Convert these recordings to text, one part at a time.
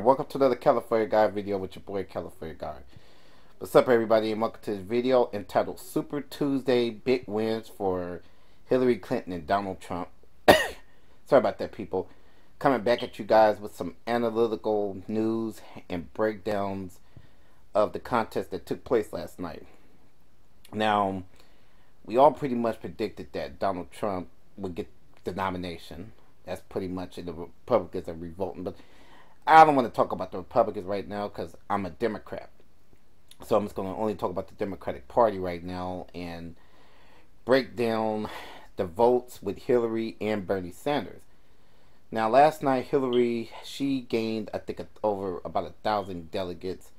And welcome to another California Guy video with your boy California Guy. What's up, everybody, and welcome to this video entitled Super Tuesday Big Wins for Hillary Clinton and Donald Trump. Sorry about that, people. Coming back at you guys with some analytical news and breakdowns of the contest that took place last night. Now, we all pretty much predicted that Donald Trump would get the nomination. That's pretty much it. The Republicans are revolting, but I don't want to talk about the Republicans right now because I'm a Democrat. So I'm just going to only talk about the Democratic Party right now and break down the votes with Hillary and Bernie Sanders. Now, last night, Hillary, she gained, I think, over about 1,000 delegates.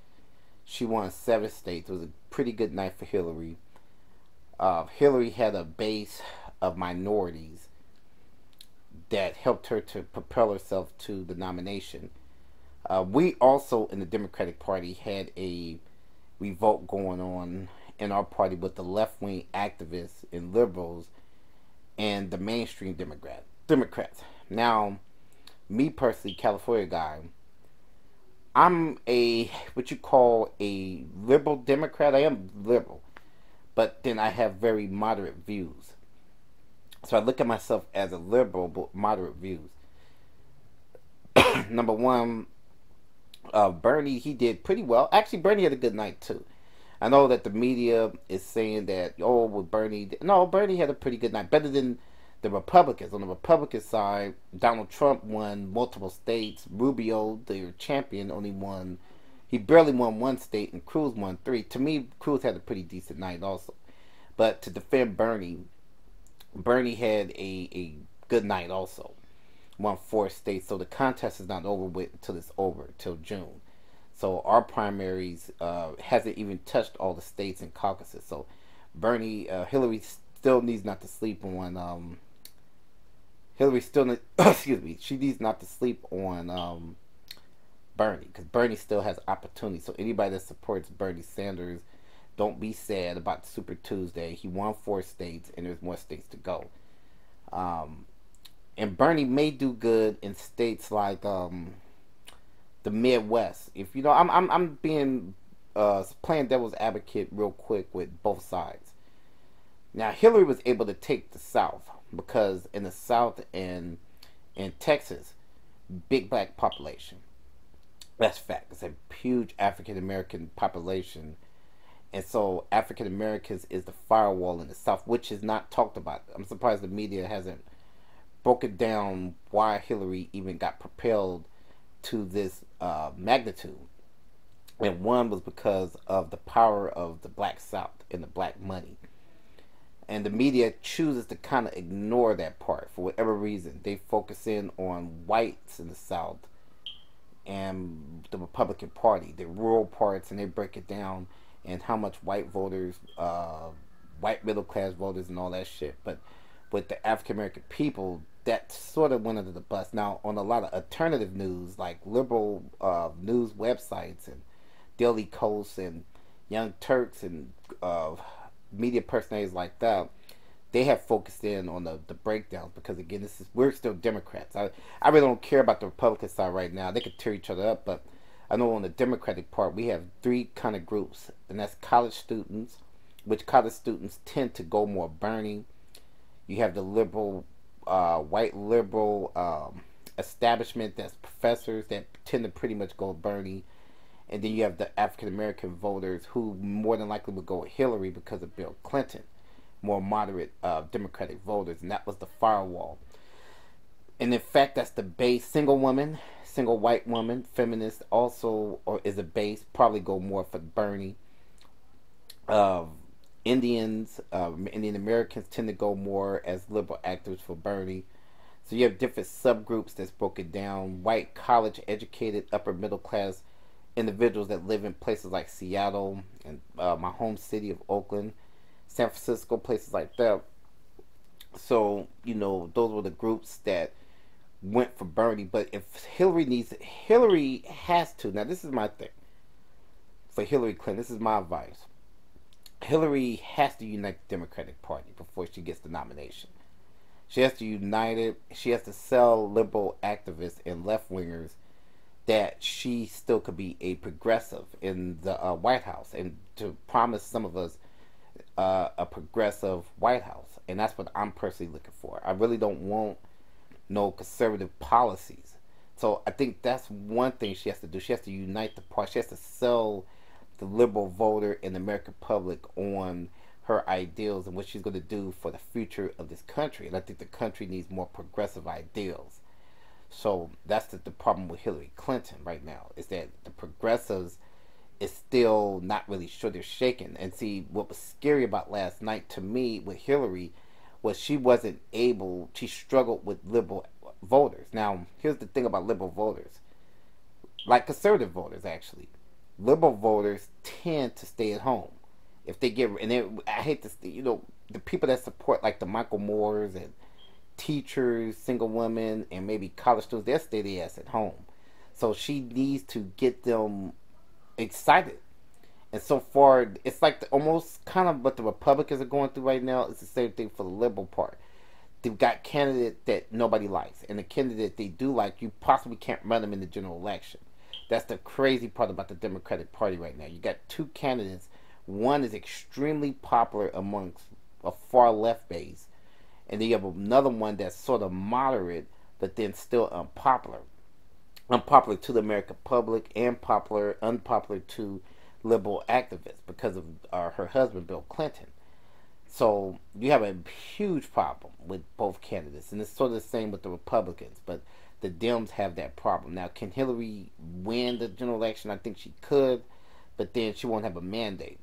She won 7 states. It was a pretty good night for Hillary. Hillary had a base of minorities that helped her to propel herself to the nomination. We also, in the Democratic Party, had a revolt going on in our party with the left-wing activists and liberals and the mainstream Democrats. Now, me personally, California Guy, I'm a, what you call a liberal Democrat. I am liberal, but then I have very moderate views. So I look at myself as a liberal, but moderate views. Number one, Bernie, he did pretty well. Actually, Bernie had a good night too. I know that the media is saying that, oh, well, Bernie... No, Bernie had a pretty good night. Better than the Republicans. On the Republican side, Donald Trump won multiple states. Rubio, their champion, only won... He barely won 1 state, and Cruz won 3. To me, Cruz had a pretty decent night also. But to defend Bernie, Bernie had a good night also. Won 4 states, so the contest is not over with until it's over, till June. So our primaries hasn't even touched all the states and caucuses. So Bernie, Hillary still needs not to sleep on. Hillary still, excuse me, she needs not to sleep on Bernie, because Bernie still has opportunity. So anybody that supports Bernie Sanders, don't be sad about Super Tuesday. He won 4 states, and there's more states to go. And Bernie may do good in states like the Midwest. If you know, I'm being playing devil's advocate real quick with both sides. Now, Hillary was able to take the South because in the South and in Texas, big black population. That's fact. It's a huge African American population. And so African Americans is the firewall in the South, which is not talked about. I'm surprised the media hasn't broken down why Hillary even got propelled to this magnitude. And one was because of the power of the black South and the black money. And the media chooses to kind of ignore that part for whatever reason. They focus in on whites in the South and the Republican Party, the rural parts, and they break it down and how much white voters, white middle class voters and all that shit. But with the African American people, that sort of went under the bus. Now, on a lot of alternative news, like liberal news websites and Daily Kos and Young Turks and media personalities like that, they have focused in on the breakdowns because, again, we're still Democrats. I really don't care about the Republican side right now. They could tear each other up, but I know on the Democratic part, we have 3 kind of groups, and that's college students, which college students tend to go more Bernie. You have the liberal, white liberal establishment, that's professors that tend to pretty much go Bernie. And then you have the African American voters who more than likely would go with Hillary because of Bill Clinton, more moderate Democratic voters, and that was the firewall. And in fact, that's the base. Single woman, single white woman, feminist also is a base, probably go more for Bernie. Indians, Indian Americans tend to go more as liberal activists for Bernie. So you have different subgroups that's broken down. White, college educated, upper middle class individuals that live in places like Seattle and my home city of Oakland, San Francisco, places like that. So, you know, those were the groups that went for Bernie. But if Hillary has to, now this is my thing for Hillary Clinton, this is my advice. Hillary has to unite the Democratic Party before she gets the nomination. She has to unite it. She has to sell liberal activists and left-wingers that she still could be a progressive in the White House, and to promise some of us a progressive White House. And that's what I'm personally looking for. I really don't want no conservative policies. So I think that's one thing she has to do. She has to unite the party. She has to sell the liberal voter and the American public on her ideals and what she's going to do for the future of this country. And I think the country needs more progressive ideals. So that's the problem with Hillary Clinton right now, is that the progressives is still not really sure, they're shaking. And see, what was scary about last night to me with Hillary was she wasn't able, she struggled with liberal voters. Now, here's the thing about liberal voters, like conservative voters actually. Liberal voters tend to stay at home. If they get, and I hate to, the people that support like the Michael Moores and teachers, single women, and maybe college students, they'll stay their ass at home. So she needs to get them excited. And so far, it's like almost kind of what the Republicans are going through right now. It's the same thing for the Liberal Party. They've got candidates that nobody likes, and the candidate they do like, you possibly can't run them in the general election. That's the crazy part about the Democratic Party right now. You got two candidates. One is extremely popular amongst a far left base, and then you have another one that's sort of moderate, but then still unpopular. Unpopular to the American public and unpopular to liberal activists because of her husband, Bill Clinton. So you have a huge problem with both candidates, and it's sort of the same with the Republicans, but the Dems have that problem. Now, can Hillary win the general election? I think she could, but then she won't have a mandate.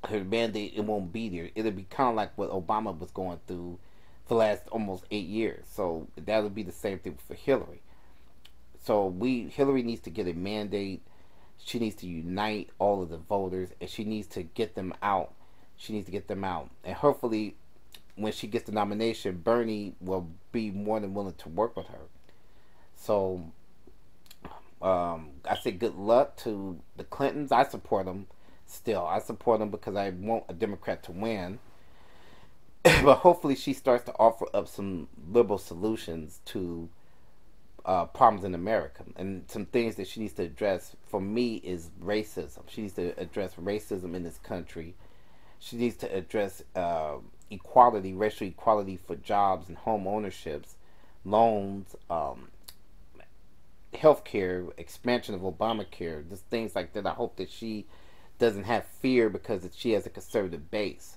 Her mandate, it won't be there. It'll be kind of like what Obama was going through for the last almost 8 years. So that would be the same thing for Hillary. So Hillary needs to get a mandate. She needs to unite all of the voters, and she needs to get them out. She needs to get them out. And hopefully, when she gets the nomination, Bernie will be more than willing to work with her. So, I say good luck to the Clintons. I support them still. I support them because I want a Democrat to win. But hopefully she starts to offer up some liberal solutions to problems in America, and some things that she needs to address for me is racism. She needs to address racism in this country. She needs to address equality, racial equality for jobs and home ownerships, loans, healthcare, expansion of Obamacare, just things like that. I hope that she doesn't have fear because she has a conservative base.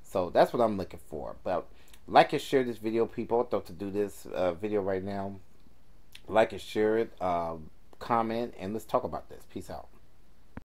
So that's what I'm looking for. But like and share this video, people. I thought to do this video right now. Like and share it, comment, and let's talk about this. Peace out.